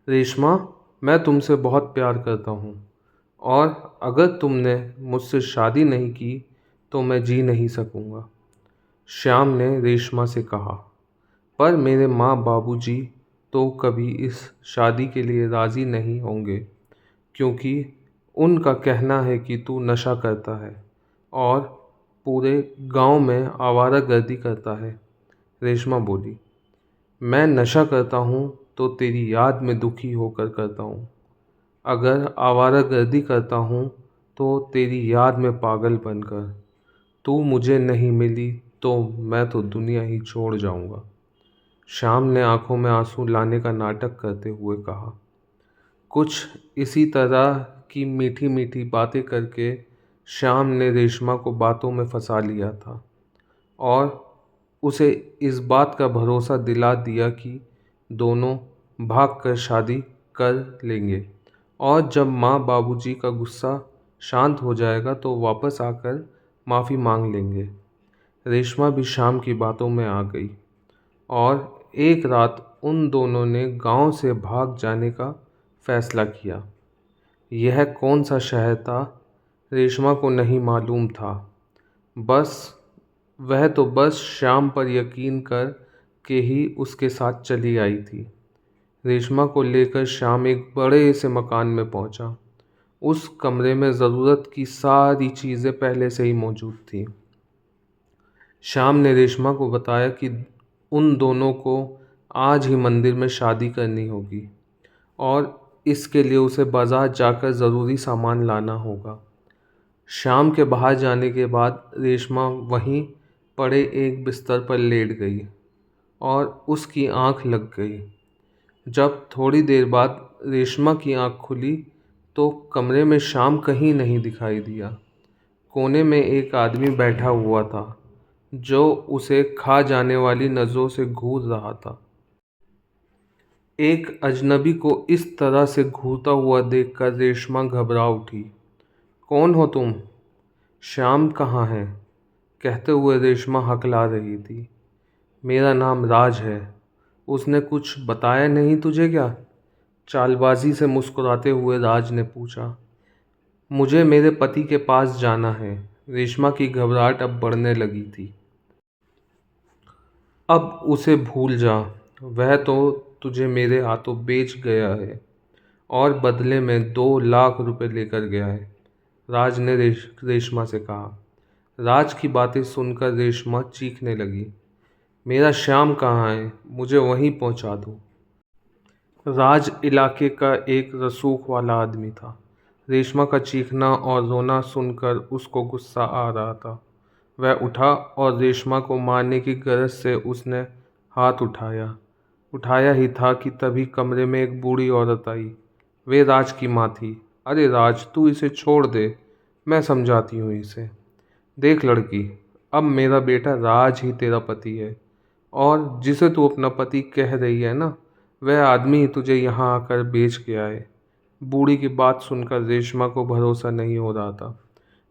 रेशमा, मैं तुमसे बहुत प्यार करता हूँ और अगर तुमने मुझसे शादी नहीं की तो मैं जी नहीं सकूँगा। श्याम ने रेशमा से कहा। पर मेरे माँ बाबूजी तो कभी इस शादी के लिए राज़ी नहीं होंगे, क्योंकि उनका कहना है कि तू नशा करता है और पूरे गांव में आवारागर्दी करता है। रेशमा बोली, मैं नशा करता हूँ तो तेरी याद में दुखी होकर करता हूँ। अगर आवारागर्दी करता हूँ तो तेरी याद में पागल बनकर। तू मुझे नहीं मिली तो मैं तो दुनिया ही छोड़ जाऊँगा। श्याम ने आंखों में आंसू लाने का नाटक करते हुए कहा। कुछ इसी तरह की मीठी मीठी बातें करके श्याम ने रेशमा को बातों में फंसा लिया था और उसे इस बात का भरोसा दिला दिया कि दोनों भागकर शादी कर लेंगे और जब माँ बाबूजी का गुस्सा शांत हो जाएगा तो वापस आकर माफ़ी मांग लेंगे। रेशमा भी शाम की बातों में आ गई और एक रात उन दोनों ने गांव से भाग जाने का फैसला किया। यह कौन सा शहर था, रेशमा को नहीं मालूम था। बस वह तो बस श्याम पर यकीन कर के ही उसके साथ चली आई थी। रेशमा को लेकर श्याम एक बड़े से मकान में पहुंचा। उस कमरे में ज़रूरत की सारी चीज़ें पहले से ही मौजूद थीं। श्याम ने रेशमा को बताया कि उन दोनों को आज ही मंदिर में शादी करनी होगी और इसके लिए उसे बाजार जाकर ज़रूरी सामान लाना होगा। शाम के बाहर जाने के बाद रेशमा वहीं पड़े एक बिस्तर पर लेट गई और उसकी आंख लग गई। जब थोड़ी देर बाद रेशमा की आंख खुली तो कमरे में शाम कहीं नहीं दिखाई दिया। कोने में एक आदमी बैठा हुआ था जो उसे खा जाने वाली नज़रों से घूर रहा था। एक अजनबी को इस तरह से घूरता हुआ देखकर रेशमा घबरा उठी। कौन हो तुम? श्याम कहाँ है? कहते हुए रेशमा हकला रही थी। मेरा नाम राज है। उसने कुछ बताया नहीं तुझे क्या? चालबाजी से मुस्कुराते हुए राज ने पूछा। मुझे मेरे पति के पास जाना है। रेशमा की घबराहट अब बढ़ने लगी थी। अब उसे भूल जा। वह तो तुझे मेरे हाथों बेच गया है और बदले में 2 लाख रुपए लेकर गया है, राज ने रेशमा से कहा। राज की बातें सुनकर रेशमा चीखने लगी। मेरा श्याम कहाँ है? मुझे वहीं पहुंचा दो। राज इलाके का एक रसूख वाला आदमी था। रेशमा का चीखना और रोना सुनकर उसको गुस्सा आ रहा था। वह उठा और रेशमा को मारने की गरज से उसने हाथ उठाया ही था कि तभी कमरे में एक बूढ़ी औरत आई। वे राज की माँ थी। अरे राज, तू इसे छोड़ दे, मैं समझाती हूँ इसे। देख लड़की, अब मेरा बेटा राज ही तेरा पति है और जिसे तू अपना पति कह रही है ना, वह आदमी ही तुझे यहाँ आकर बेच गया है। बूढ़ी की बात सुनकर रेशमा को भरोसा नहीं हो रहा था।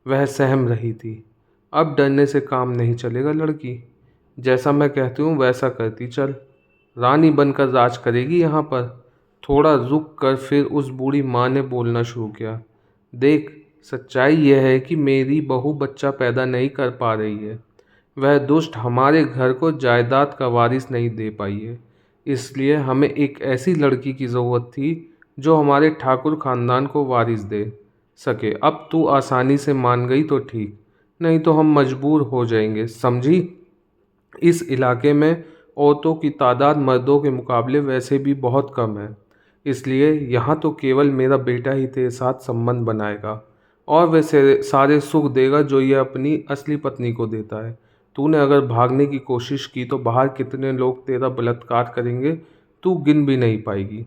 वह सहम रही थी। अब डरने से काम नहीं चलेगा लड़की। जैसा मैं कहती हूँ वैसा करती चल। रानी बनकर राज करेगी यहाँ पर। थोड़ा रुक कर फिर उस बूढ़ी माँ ने बोलना शुरू किया। देख, सच्चाई यह है कि मेरी बहू बच्चा पैदा नहीं कर पा रही है। वह दुष्ट हमारे घर को जायदाद का वारिस नहीं दे पाई है। इसलिए हमें एक ऐसी लड़की की ज़रूरत थी जो हमारे ठाकुर खानदान को वारिस दे सके। अब तू आसानी से मान गई तो ठीक, नहीं तो हम मजबूर हो जाएंगे, समझी? इस इलाके में औरतों की तादाद मर्दों के मुकाबले वैसे भी बहुत कम है। इसलिए यहाँ तो केवल मेरा बेटा ही तेरे साथ संबंध बनाएगा और वैसे सारे सुख देगा जो ये अपनी असली पत्नी को देता है। तूने अगर भागने की कोशिश की तो बाहर कितने लोग तेरा बलात्कार करेंगे, तू गिन भी नहीं पाएगी।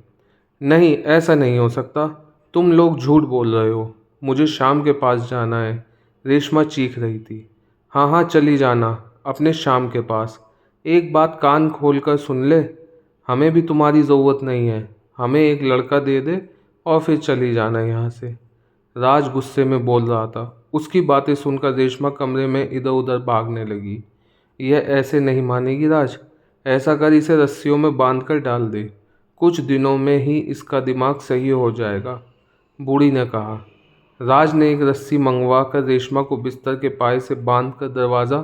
नहीं, ऐसा नहीं हो सकता। तुम लोग झूठ बोल रहे हो। मुझे शाम के पास जाना है, रेशमा चीख रही थी। हाँ हाँ, चली जाना अपने शाम के पास। एक बात कान खोल कर सुन ले, हमें भी तुम्हारी ज़रूरत नहीं है। हमें एक लड़का दे दे और फिर चली जाना यहाँ से। राज गुस्से में बोल रहा था। उसकी बातें सुनकर रेशमा कमरे में इधर उधर भागने लगी। यह ऐसे नहीं मानेगी राज। ऐसा कर इसे रस्सियों में बांध कर डाल दे। कुछ दिनों में ही इसका दिमाग सही हो जाएगा, बूढ़ी ने कहा। राज ने एक रस्सी मंगवा कर रेशमा को बिस्तर के पाए से बांधकर दरवाज़ा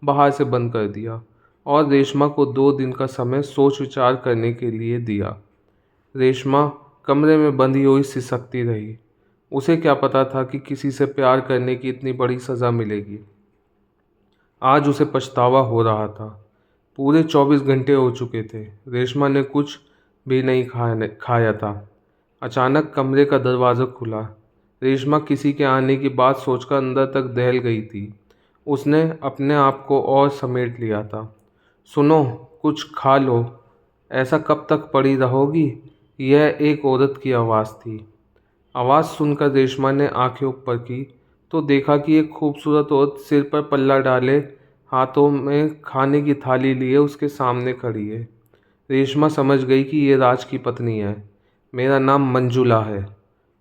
बाहर से बंद कर दिया और रेशमा को 2 दिन का समय सोच विचार करने के लिए दिया। रेशमा कमरे में बंधी हुई सिसकती रही। उसे क्या पता था कि किसी से प्यार करने की इतनी बड़ी सज़ा मिलेगी। आज उसे पछतावा हो रहा था। पूरे 24 घंटे हो चुके थे। रेशमा ने कुछ भी नहीं खाया था। अचानक कमरे का दरवाज़ा खुला। रेशमा किसी के आने की बात सोचकर अंदर तक दहल गई थी। उसने अपने आप को और समेट लिया था। सुनो, कुछ खा लो। ऐसा कब तक पड़ी रहोगी? यह एक औरत की आवाज़ थी। आवाज़ सुनकर रेशमा ने आंखें ऊपर की तो देखा कि एक खूबसूरत औरत सिर पर पल्ला डाले हाथों में खाने की थाली लिए उसके सामने खड़ी है। रेशमा समझ गई कि ये राज की पत्नी है। मेरा नाम मंजुला है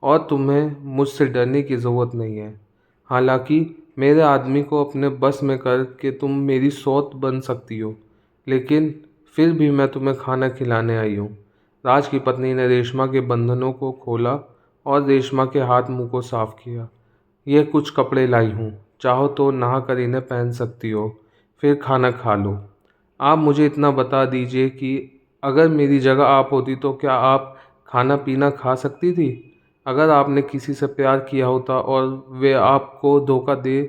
और तुम्हें मुझसे डरने की ज़रूरत नहीं है। हालांकि मेरे आदमी को अपने बस में करके तुम मेरी सौत बन सकती हो, लेकिन फिर भी मैं तुम्हें खाना खिलाने आई हूँ। राज की पत्नी ने रेशमा के बंधनों को खोला और रेशमा के हाथ मुंह को साफ किया। यह कुछ कपड़े लाई हूँ, चाहो तो नहा कर इन्हें पहन सकती हो, फिर खाना खा लो। आप मुझे इतना बता दीजिए कि अगर मेरी जगह आप होती तो क्या आप खाना पीना खा सकती थी? अगर आपने किसी से प्यार किया होता और वे आपको धोखा दे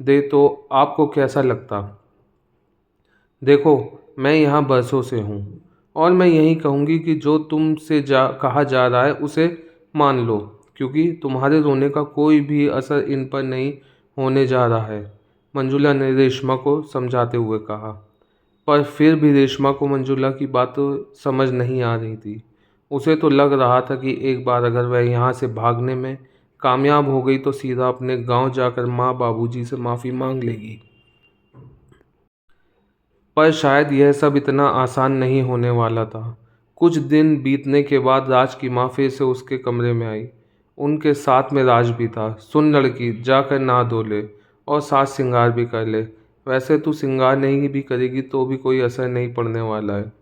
दे तो आपको कैसा लगता? देखो, मैं यहाँ बरसों से हूँ और मैं यही कहूँगी कि जो तुमसे कहा जा रहा है उसे मान लो, क्योंकि तुम्हारे रोने का कोई भी असर इन पर नहीं होने जा रहा है, मंजुला ने रेशमा को समझाते हुए कहा। पर फिर भी रेशमा को मंजुला की बातें समझ नहीं आ रही थी। उसे तो लग रहा था कि एक बार अगर वह यहाँ से भागने में कामयाब हो गई तो सीधा अपने गांव जाकर माँ बाबूजी से माफ़ी मांग लेगी। पर शायद यह सब इतना आसान नहीं होने वाला था। कुछ दिन बीतने के बाद राज की माँ फिर से उसके कमरे में आई। उनके साथ में राज भी था। सुन लड़की, जाकर नहा धो ले और साज श्रृंगार भी कर ले। वैसे तू श्रृंगार नहीं भी करेगी तो भी कोई असर नहीं पड़ने वाला है।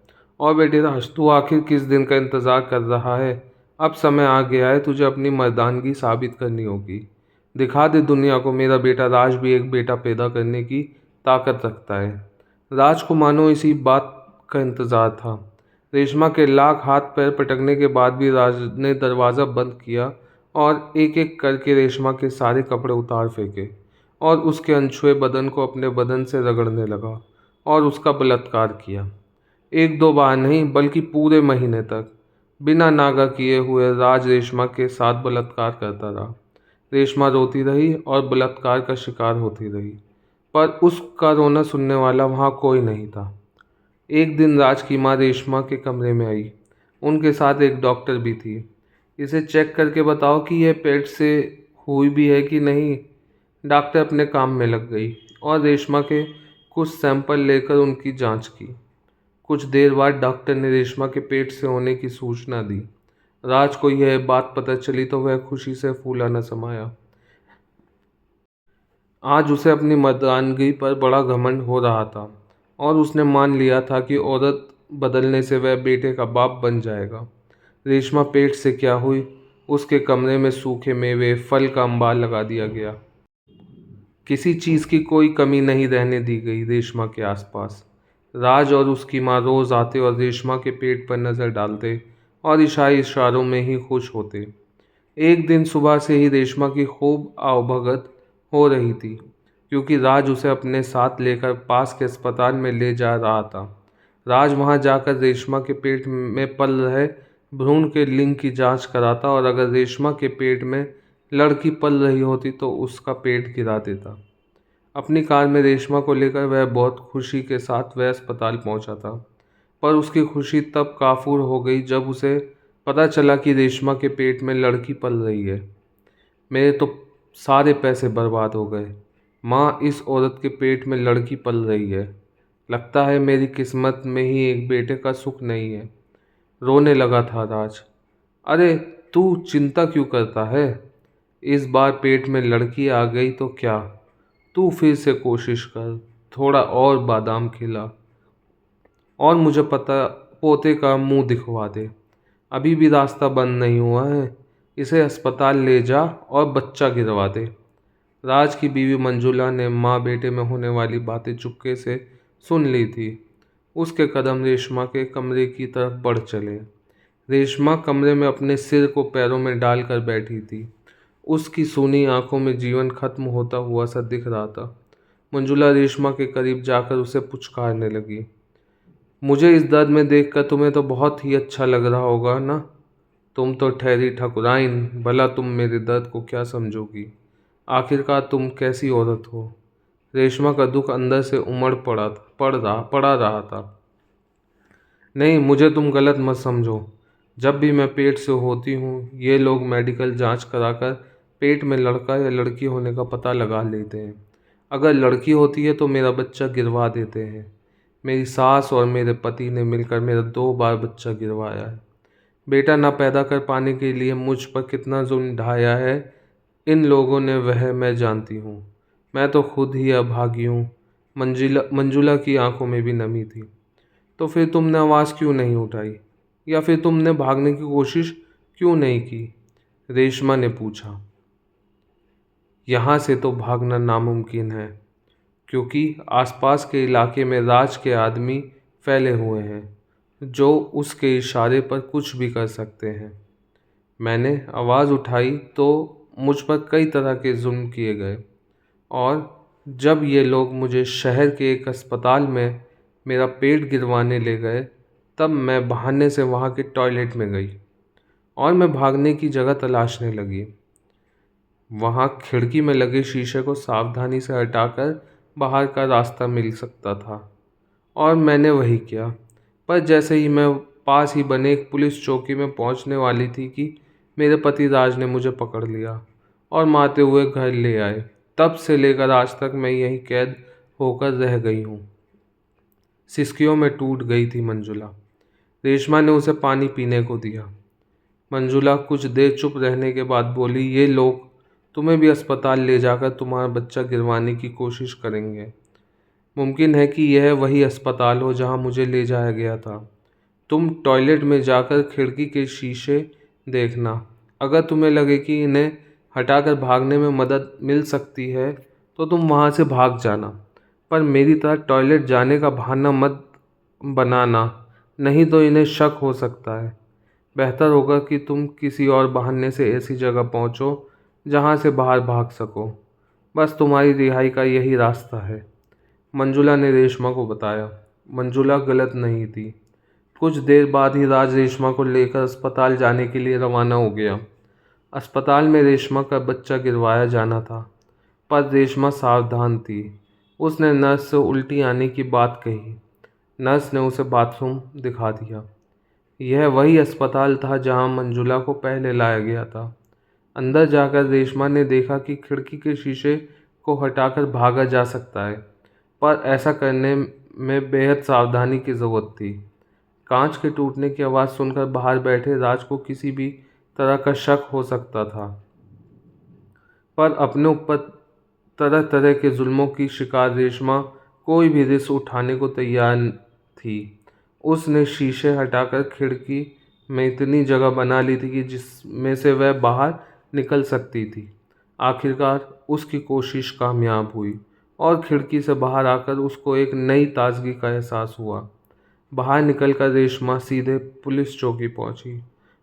और बेटे राज, तू आखिर किस दिन का इंतज़ार कर रहा है? अब समय आ गया है, तुझे अपनी मर्दानगी साबित करनी होगी। दिखा दे दुनिया को मेरा बेटा राज भी एक बेटा पैदा करने की ताकत रखता है। राज को मानो इसी बात का इंतज़ार था। रेशमा के लाख हाथ पैर पटकने के बाद भी राज ने दरवाज़ा बंद किया और एक एक करके रेशमा के सारे कपड़े उतार फेंके और उसके अनछुए बदन को अपने बदन से रगड़ने लगा और उसका बलात्कार किया। एक दो बार नहीं, बल्कि पूरे महीने तक बिना नागा किए हुए राज रेशमा के साथ बलात्कार करता रहा। रेशमा रोती रही और बलात्कार का शिकार होती रही, पर उसका रोना सुनने वाला वहाँ कोई नहीं था। एक दिन राज की माँ रेशमा के कमरे में आई। उनके साथ एक डॉक्टर भी थी। इसे चेक करके बताओ कि यह पेट से हुई भी है कि नहीं। डॉक्टर अपने काम में लग गई और रेशमा के कुछ सैंपल लेकर उनकी जांच की। कुछ देर बाद डॉक्टर ने रेशमा के पेट से होने की सूचना दी। राज को यह बात पता चली तो वह खुशी से फूला न समाया। आज उसे अपनी मर्दानगी पर बड़ा घमंड हो रहा था और उसने मान लिया था कि औरत बदलने से वह बेटे का बाप बन जाएगा। रेशमा पेट से क्या हुई? उसके कमरे में सूखे मेवे, फल का अंबार लगा दिया गया। किसी चीज़ की कोई कमी नहीं रहने दी गई रेशमा के आसपास। राज और उसकी माँ रोज आते और रेशमा के पेट पर नज़र डालते और इशारों में ही खुश होते। एक दिन सुबह से ही रेशमा की खूब आवभगत हो रही थी, क्योंकि राज उसे अपने साथ लेकर पास के अस्पताल में ले जा रहा था। राज वहां जाकर रेशमा के पेट में पल रहे भ्रूण के लिंग की जांच कराता और अगर रेशमा के पेट में लड़की पल रही होती तो उसका पेट गिरा देता। अपनी कार में रेशमा को लेकर वह बहुत खुशी के साथ वह अस्पताल पहुंचा था, पर उसकी खुशी तब काफूर हो गई जब उसे पता चला कि रेशमा के पेट में लड़की पल रही है। मेरे तो सारे पैसे बर्बाद हो गए। माँ, इस औरत के पेट में लड़की पल रही है। लगता है मेरी किस्मत में ही एक बेटे का सुख नहीं है। रोने लगा था राज। अरे, तू चिंता क्यों करता है? इस बार पेट में लड़की आ गई तो क्या? तू फिर से कोशिश कर, थोड़ा और बादाम खिला और मुझे पता पोते का मुंह दिखवा दे। अभी भी रास्ता बंद नहीं हुआ है। इसे अस्पताल ले जा और बच्चा गिरवा दे। राज की बीवी मंजुला ने माँ बेटे में होने वाली बातें चुपके से सुन ली थी। उसके कदम रेशमा के कमरे की तरफ बढ़ चले। रेशमा कमरे में अपने सिर को पैरों में डालकर बैठी थी। उसकी सूनी आंखों में जीवन खत्म होता हुआ सा दिख रहा था। मंजुला रेशमा के करीब जाकर उसे पुचकारने लगी। मुझे इस दर्द में देखकर तुम्हें तो बहुत ही अच्छा लग रहा होगा ना। तुम तो ठहरी ठकुराइन, भला तुम मेरे दर्द को क्या समझोगी। आखिरकार तुम कैसी औरत हो। रेशमा का दुख अंदर से उमड़ पड़ा रहा था। नहीं, मुझे तुम गलत मत समझो। जब भी मैं पेट से होती हूँ ये लोग मेडिकल जांच कराकर पेट में लड़का या लड़की होने का पता लगा लेते हैं। अगर लड़की होती है तो मेरा बच्चा गिरवा देते हैं। मेरी सास और मेरे पति ने मिलकर मेरा 2 बार बच्चा गिरवाया है। बेटा ना पैदा कर पाने के लिए मुझ पर कितना जुल्म ढाया है इन लोगों ने, वह मैं जानती हूँ। मैं तो खुद ही अभागी हूँ। मंजुला की आंखों में भी नमी थी। तो फिर तुमने आवाज़ क्यों नहीं उठाई, या फिर तुमने भागने की कोशिश क्यों नहीं की। रेशमा ने पूछा। यहाँ से तो भागना नामुमकिन है, क्योंकि आसपास के इलाके में राज के आदमी फैले हुए हैं जो उसके इशारे पर कुछ भी कर सकते हैं। मैंने आवाज़ उठाई तो मुझ पर कई तरह के जुल्म किए गए, और जब ये लोग मुझे शहर के एक अस्पताल में मेरा पेट गिरवाने ले गए तब मैं बहाने से वहाँ के टॉयलेट में गई और मैं भागने की जगह तलाशने लगी। वहाँ खिड़की में लगे शीशे को सावधानी से हटाकर बाहर का रास्ता मिल सकता था, और मैंने वही किया। पर जैसे ही मैं पास ही बने एक पुलिस चौकी में पहुंचने वाली थी कि मेरे पति राज ने मुझे पकड़ लिया और मारते हुए घर ले आए। तब से लेकर आज तक मैं यहीं कैद होकर रह गई हूँ। सिसकियों में टूट गई थी मंजुला। रेशमा ने उसे पानी पीने को दिया। मंजुला कुछ देर चुप रहने के बाद बोली, ये लोग तुम्हें भी अस्पताल ले जाकर तुम्हारा बच्चा गिरवाने की कोशिश करेंगे। मुमकिन है कि यह वही अस्पताल हो जहां मुझे ले जाया गया था। तुम टॉयलेट में जाकर खिड़की के शीशे देखना। अगर तुम्हें लगे कि इन्हें हटाकर भागने में मदद मिल सकती है तो तुम वहां से भाग जाना, पर मेरी तरह टॉयलेट जाने का बहाना मत बनाना, नहीं तो इन्हें शक हो सकता है। बेहतर होगा कि तुम किसी और बहाने से ऐसी जगह पहुंचो जहां से बाहर भाग सको। बस तुम्हारी रिहाई का यही रास्ता है। मंजुला ने रेशमा को बताया। मंजुला गलत नहीं थी। कुछ देर बाद ही राज रेशमा को लेकर अस्पताल जाने के लिए रवाना हो गया। अस्पताल में रेशमा का बच्चा गिरवाया जाना था, पर रेशमा सावधान थी। उसने नर्स से उल्टी आने की बात कही। नर्स ने उसे बाथरूम दिखा दिया। यह वही अस्पताल था जहां मंजुला को पहले लाया गया था। अंदर जाकर रेशमा ने देखा कि खिड़की के शीशे को हटाकर भागा जा सकता है, पर ऐसा करने में बेहद सावधानी की ज़रूरत थी। कांच के टूटने की आवाज़ सुनकर बाहर बैठे राज को किसी भी तरह का शक हो सकता था, पर अपने ऊपर तरह तरह के जुल्मों की शिकार रेशमा कोई भी रिस्क उठाने को तैयार थी। उसने शीशे हटाकर खिड़की में इतनी जगह बना ली थी कि जिसमें से वह बाहर निकल सकती थी। आखिरकार उसकी कोशिश कामयाब हुई और खिड़की से बाहर आकर उसको एक नई ताजगी का एहसास हुआ। बाहर निकलकर रेशमा सीधे पुलिस चौकी पहुंची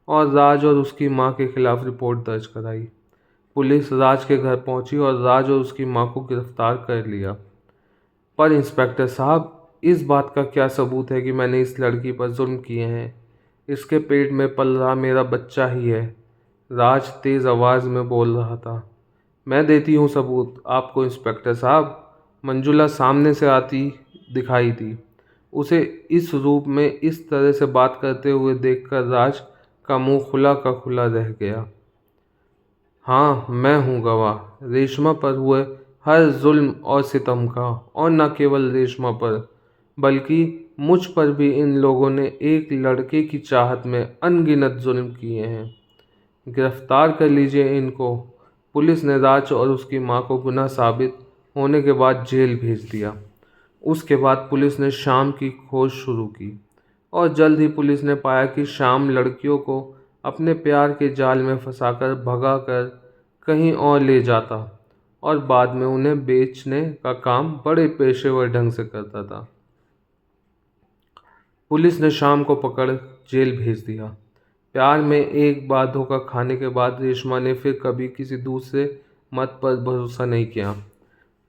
और राज और उसकी मां के खिलाफ रिपोर्ट दर्ज कराई। पुलिस राज के घर पहुंची और राज और उसकी मां को गिरफ्तार कर लिया। पर इंस्पेक्टर साहब, इस बात का क्या सबूत है कि मैंने इस लड़की पर जुल्म किए हैं। इसके पेट में पल रहा मेरा बच्चा ही है। राज तेज़ आवाज़ में बोल रहा था। मैं देती हूँ सबूत आपको इंस्पेक्टर साहब। मंजुला सामने से आती दिखाई दी। उसे इस रूप में इस तरह से बात करते हुए देखकर राज का मुंह खुला का खुला रह गया। हाँ, मैं हूँ गवाह रेशमा पर हुए हर जुल्म और सितम का, और न केवल रेशमा पर बल्कि मुझ पर भी इन लोगों ने एक लड़के की चाहत में अनगिनत जुल्म किए हैं। गिरफ्तार कर लीजिए इनको। पुलिस ने राज और उसकी मां को गुनाह साबित होने के बाद जेल भेज दिया। उसके बाद पुलिस ने शाम की खोज शुरू की। और जल्द ही पुलिस ने पाया कि श्याम लड़कियों को अपने प्यार के जाल में फंसाकर भगाकर कहीं और ले जाता और बाद में उन्हें बेचने का काम बड़े पेशेवर ढंग से करता था। पुलिस ने श्याम को पकड़ जेल भेज दिया। प्यार में एक बार धोखा खाने के बाद रेशमा ने फिर कभी किसी दूसरे मत पर भरोसा नहीं किया।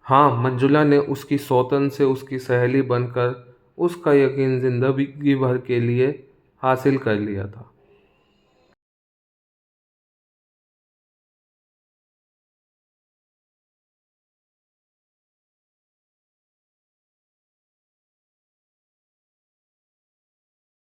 हाँ, मंजुला ने उसकी सौतन से उसकी सहेली बनकर उसका यकीन जिंदगी भर के लिए हासिल कर लिया था।